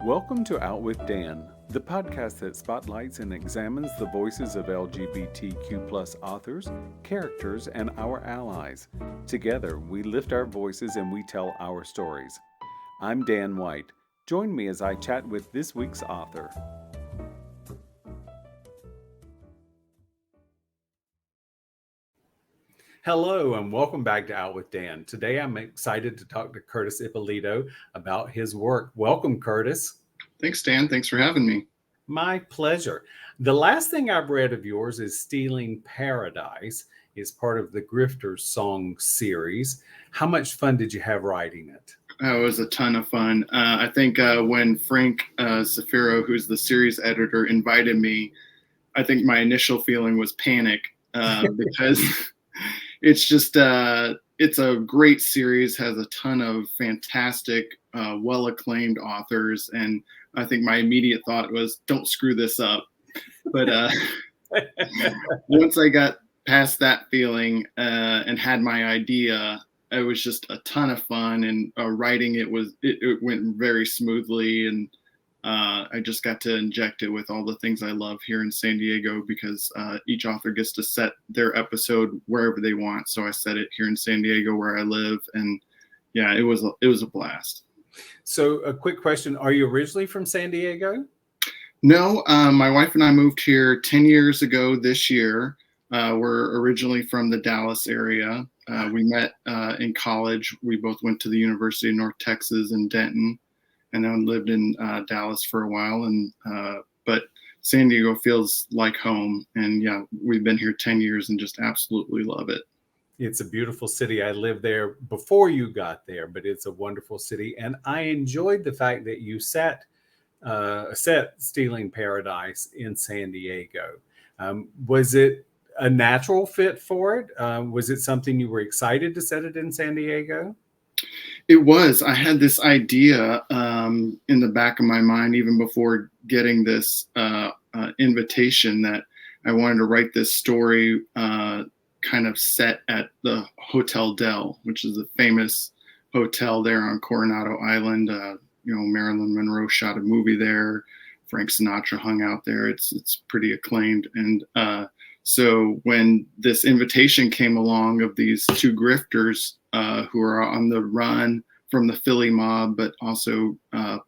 Welcome to Out with Dan, the podcast that spotlights and examines the voices of LGBTQ+ authors, characters, and our allies. Together, we lift our voices and we tell our stories. I'm Dan White. Join me as I chat with this week's author. Hello and welcome back to Out with Dan. Today I'm excited to talk to Curtis Ippolito about his work. Welcome, Curtis. Thanks, Dan. Thanks for having me. My pleasure. The last thing I've read of yours is Stealing Paradise. It's part of the Grifters Song series. How much fun did you have writing it? Oh, it was a ton of fun. I think when Frank Zafiro, who's the series editor, invited me, I think my initial feeling was panic because it's just it's a great series, has a ton of fantastic, well-acclaimed authors, and I think my immediate thought was, don't screw this up. But once I got past that feeling and had my idea, it was just a ton of fun, and writing it went very smoothly, and I just got to inject it with all the things I love here in San Diego because each author gets to set their episode wherever they want. So I set it here in San Diego where I live, and yeah, it was a blast. So a quick question, are you originally from San Diego? No, my wife and I moved here 10 years ago this year. We're originally from the Dallas area. We met in college. We both went to the University of North Texas in Denton, and then lived in Dallas for a while. But San Diego feels like home. And yeah, we've been here 10 years and just absolutely love it. It's a beautiful city. I lived there before you got there, but it's a wonderful city. And I enjoyed the fact that you set Stealing Paradise in San Diego. Was it a natural fit for it? Was it something you were excited to set it in San Diego? It was. I had this idea in the back of my mind, even before getting this invitation, that I wanted to write this story kind of set at the Hotel Del, which is a famous hotel there on Coronado Island. Marilyn Monroe shot a movie there. Frank Sinatra hung out there. It's pretty acclaimed. And so when this invitation came along of these two grifters who are on the run from the Philly mob, but also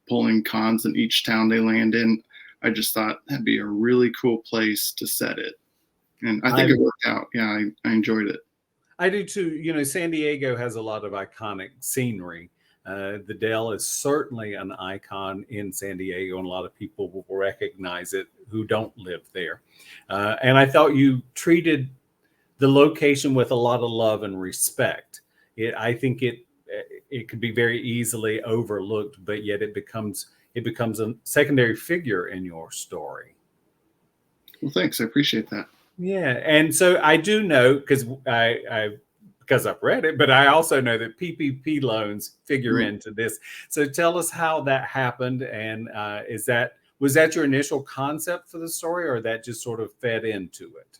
pulling cons in each town they land in, I just thought that'd be a really cool place to set it. And I think it worked out. Yeah, I enjoyed it. I do too. San Diego has a lot of iconic scenery. The Del is certainly an icon in San Diego, and a lot of people will recognize it who don't live there. And I thought you treated the location with a lot of love and respect. I think it could be very easily overlooked, but yet it becomes a secondary figure in your story. Well, thanks. I appreciate that. Yeah, and so I do know because I've read it, but I also know that PPP loans figure into this. So tell us how that happened, and was that your initial concept for the story, or that just sort of fed into it?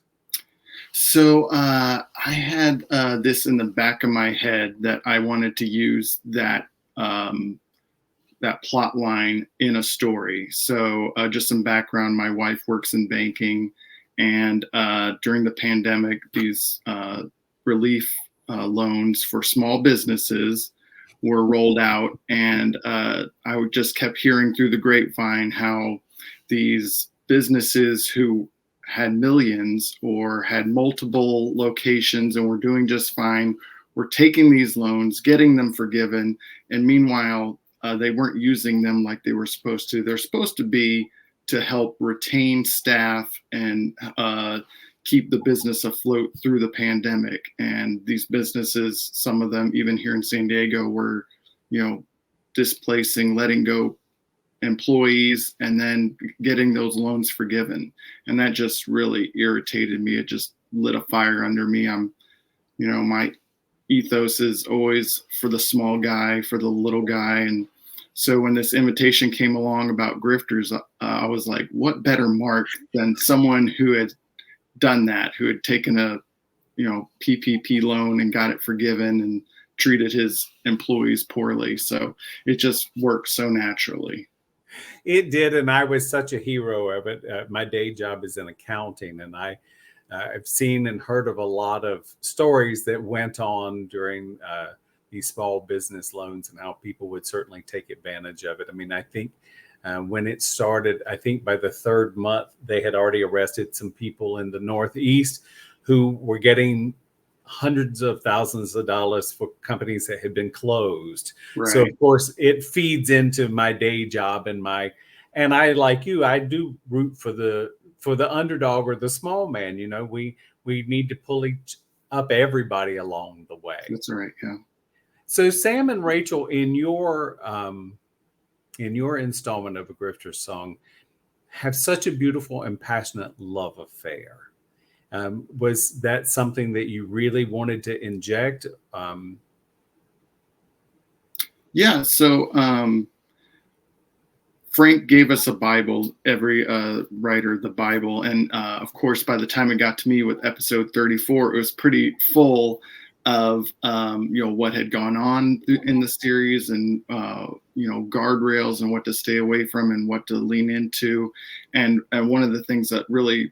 So I had this in the back of my head that I wanted to use that plot line in a story. So just some background: my wife works in banking, and during the pandemic, these relief loans for small businesses were rolled out, and I just kept hearing through the grapevine how these businesses who had millions or had multiple locations and were doing just fine were taking these loans, getting them forgiven, and meanwhile they weren't using them like they were supposed to. They're supposed to be to help retain staff and keep the business afloat through the pandemic. And these businesses, some of them even here in San Diego, were, displacing, letting go employees, and then getting those loans forgiven. And that just really irritated me. It just lit a fire under me. My ethos is always for the small guy, for the little guy. And so when this invitation came along about grifters, I was like, what better mark than someone who had done that, who had taken a PPP loan and got it forgiven and treated his employees poorly. So it just worked so naturally. It did, and I was such a hero of it. My day job is in accounting, and I've seen and heard of a lot of stories that went on during these small business loans and how people would certainly take advantage of it. I mean, I think when it started, I think by the third month, they had already arrested some people in the Northeast who were getting hundreds of thousands of dollars for companies that had been closed. Right. So of course it feeds into my day job and I, like you, I do root for the underdog or the small man. You know, we need to pull up everybody along the way. That's right. Yeah. So Sam and Rachel, in your installment of A Grifter's Song, have such a beautiful and passionate love affair. Was that something that you really wanted to inject? Yeah. So Frank gave us a Bible, every writer, the Bible. And of course, by the time it got to me with episode 34, it was pretty full of, what had gone on in the series and, guardrails and what to stay away from and what to lean into. And one of the things that really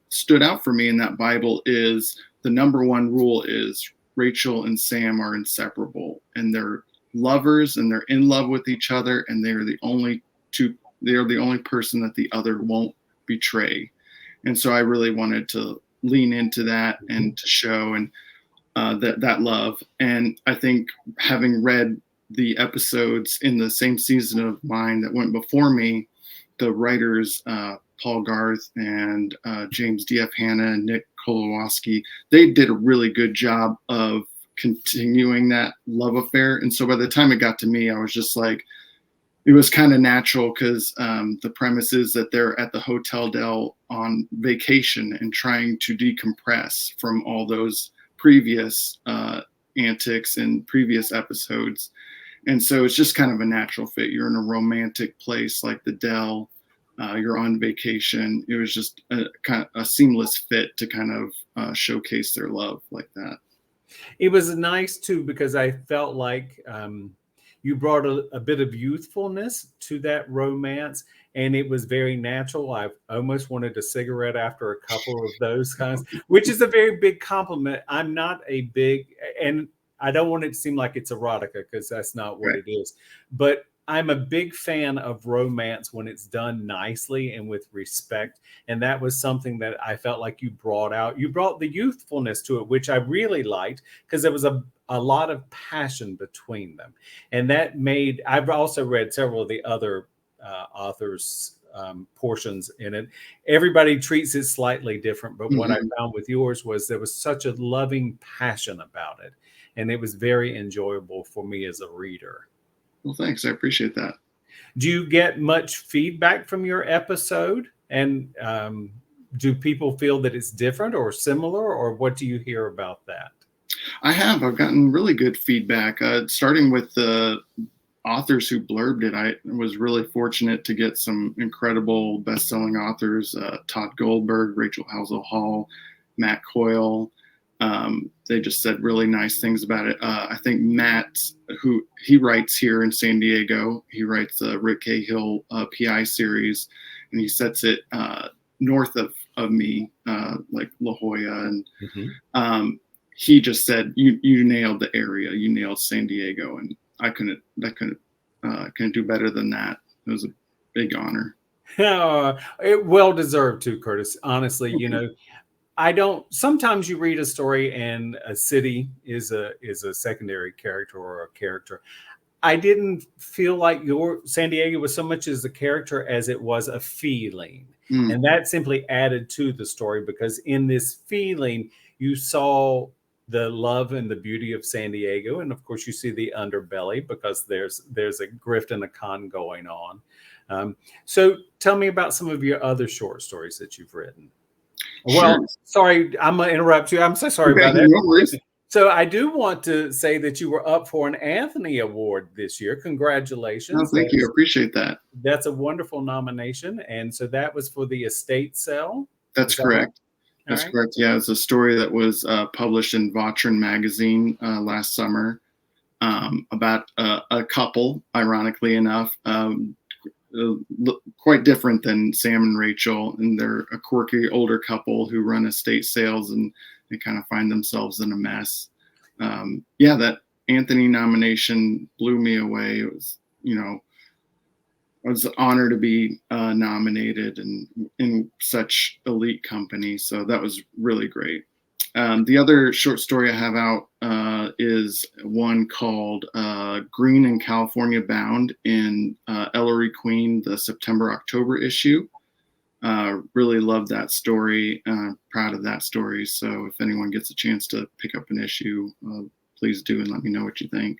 stood out for me in that Bible is the number one rule is Rachel and Sam are inseparable, and they're lovers and they're in love with each other, and they're the only person that the other won't betray. And so I really wanted to lean into that and to show and that love. And I think having read the episodes in the same season of mine that went before me, the writers Paul Garth and James D.F. Hanna and Nick Kolowaski, they did a really good job of continuing that love affair. And so by the time it got to me, I was just like, it was kind of natural because the premise is that they're at the Hotel Del on vacation and trying to decompress from all those previous antics and previous episodes. And so it's just kind of a natural fit. You're in a romantic place like the Del. You're on vacation. It was just a kind of a seamless fit to kind of showcase their love like that. It was nice too, because I felt like you brought a bit of youthfulness to that romance, and it was very natural. I almost wanted a cigarette after a couple of those kinds, which is a very big compliment. I'm not a big, and I don't want it to seem like it's erotica, because that's not what it is. But I'm a big fan of romance when it's done nicely and with respect. And that was something that I felt like you brought out. You brought the youthfulness to it, which I really liked, because there was a lot of passion between them. And that made, I've also read several of the other authors' portions in it. Everybody treats it slightly different, but what I found with yours was there was such a loving passion about it. And it was very enjoyable for me as a reader. Well, thanks. I appreciate that. Do you get much feedback from your episode? And do people feel that it's different or similar, or what do you hear about that? I've gotten really good feedback, starting with the authors who blurbed it. I was really fortunate to get some incredible best-selling authors, Todd Goldberg, Rachel Housel Hall, Matt Coyle. They just said really nice things about it. I think Matt, who he writes here in San Diego, he writes the Rick Cahill PI series, and he sets it north of me, like La Jolla. And he just said, you nailed the area. You nailed San Diego. And I couldn't do better than that. It was a big honor. It well deserved too, Curtis. Honestly, you know, sometimes you read a story and a city is a secondary character or a character. I didn't feel like your San Diego was so much as a character as it was a feeling. And that simply added to the story, because in this feeling, you saw the love and the beauty of San Diego. And of course you see the underbelly, because there's a grift and a con going on. So tell me about some of your other short stories that you've written. Well, sure. Sorry, I'm going to interrupt you. I'm so sorry about that. No, so I do want to say that you were up for an Anthony Award this year. Congratulations. Oh, thank you. I appreciate that. That's a wonderful nomination. And so that was for the estate sale? That's correct. That's correct. Yeah, it's a story that was published in Vatran magazine last summer about a couple, ironically enough. quite different than Sam and Rachel, and they're a quirky older couple who run estate sales, and they kind of find themselves in a mess. Yeah, that Anthony nomination blew me away. It was, I was honored to be nominated and in such elite company. So that was really great. The other short story I have out is one called Green and California Bound in Ellery Queen, the September-October issue. Really love that story. Proud of that story. So if anyone gets a chance to pick up an issue, please do and let me know what you think.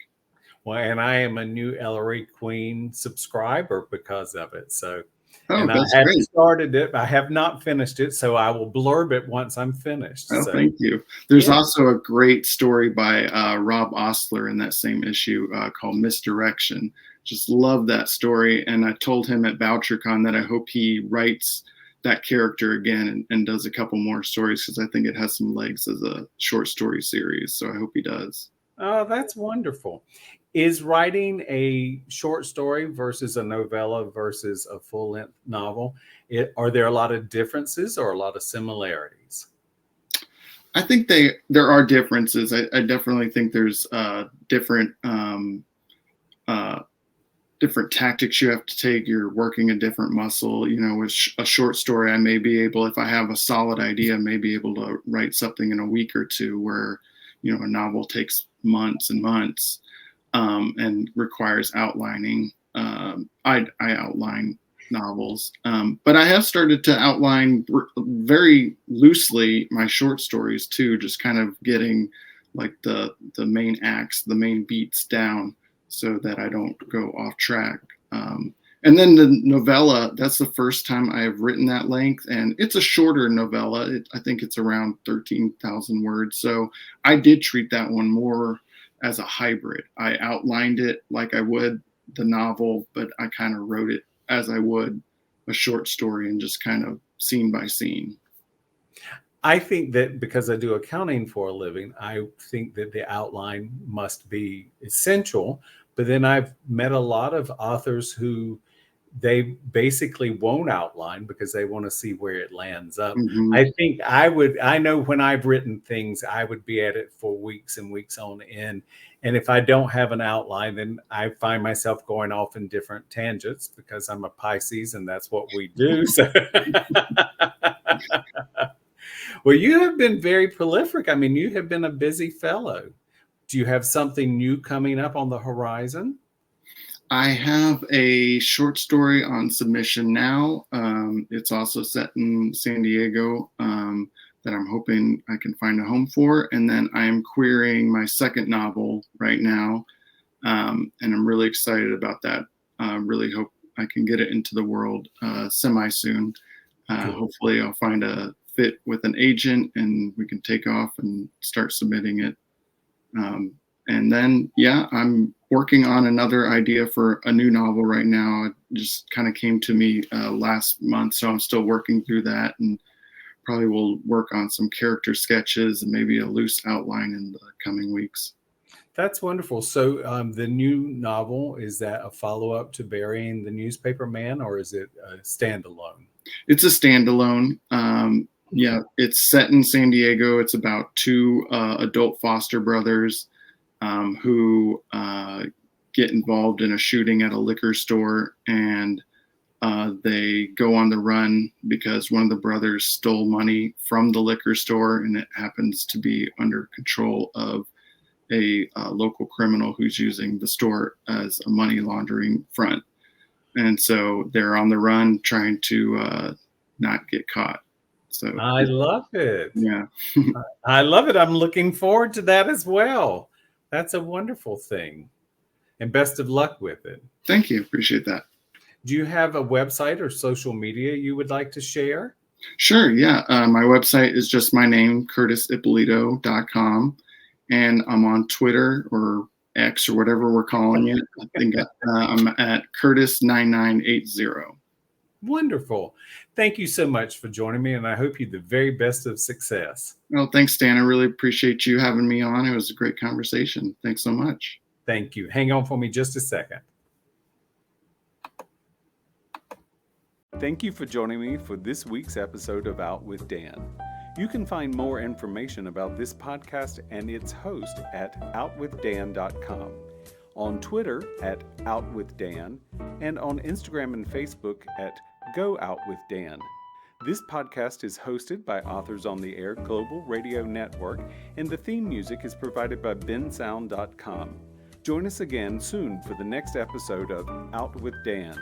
Well, and I am a new Ellery Queen subscriber because of it. So, Oh, I that's have great. started it. I have not finished it, so I will blurb it once I'm finished. Oh, so, thank you. There's yeah. also a great story by Rob Ostler in that same issue called Misdirection. Just love that story. And I told him at VoucherCon that I hope he writes that character again and does a couple more stories, because I think it has some legs as a short story series. So I hope he does. Oh, that's wonderful. Is writing a short story versus a novella versus a full-length novel, are there a lot of differences or a lot of similarities? I think there are differences. I definitely think there's different different tactics you have to take. You're working a different muscle. With a short story, I may be able, if I have a solid idea, I may be able to write something in a week or two, where a novel takes months and months and requires outlining. I outline novels, but I have started to outline very loosely my short stories too, just kind of getting like the main acts, the main beats down, so that I don't go off track. And then the novella, that's the first time I have written that length, and it's a shorter novella. I think it's around 13,000 words. So I did treat that one more as a hybrid. I outlined it like I would the novel, but I kind of wrote it as I would a short story, and just kind of scene by scene. I think that because I do accounting for a living, I think that the outline must be essential. But then I've met a lot of authors who they basically won't outline because they want to see where it lands up. Mm-hmm. I think I know when I've written things, I would be at it for weeks and weeks on end. And if I don't have an outline, then I find myself going off in different tangents because I'm a Pisces and that's what we do. So, well, you have been very prolific. I mean, you have been a busy fellow. Do you have something new coming up on the horizon? I have a short story on submission now. It's also set in San Diego, that I'm hoping I can find a home for. And then I am querying my second novel right now, and I'm really excited about that. Really hope I can get it into the world semi soon. Hopefully I'll find a fit with an agent and we can take off and start submitting it. And then, yeah, I'm working on another idea for a new novel right now. It just kind of came to me last month, so I'm still working through that, and probably will work on some character sketches and maybe a loose outline in the coming weeks. That's wonderful. So the new novel, is that a follow-up to Burying the Newspaper Man, or is it a standalone? It's a standalone. Yeah, it's set in San Diego. It's about two adult foster brothers who get involved in a shooting at a liquor store, and they go on the run because one of the brothers stole money from the liquor store, and it happens to be under control of a local criminal who's using the store as a money laundering front. And so they're on the run trying to not get caught. So I love it. yeah. I love it. I'm looking forward to that as well. That's a wonderful thing. And best of luck with it. Thank you. Appreciate that. Do you have a website or social media you would like to share? Sure. Yeah. My website is just my name, curtisippolito.com. And I'm on Twitter or X or whatever we're calling it. I think I'm at Curtis9980. Wonderful. Thank you so much for joining me, and I hope you the very best of success. Well, thanks, Dan. I really appreciate you having me on. It was a great conversation. Thanks so much. Thank you. Hang on for me just a second. Thank you for joining me for this week's episode of Out with Dan. You can find more information about this podcast and its host at OutWithDan.com, on Twitter at OutWithDan, and on Instagram and Facebook at GoOutWithDan. This podcast is hosted by Authors on the Air Global Radio Network, and the theme music is provided by bensound.com. Join us again soon for the next episode of Out with Dan.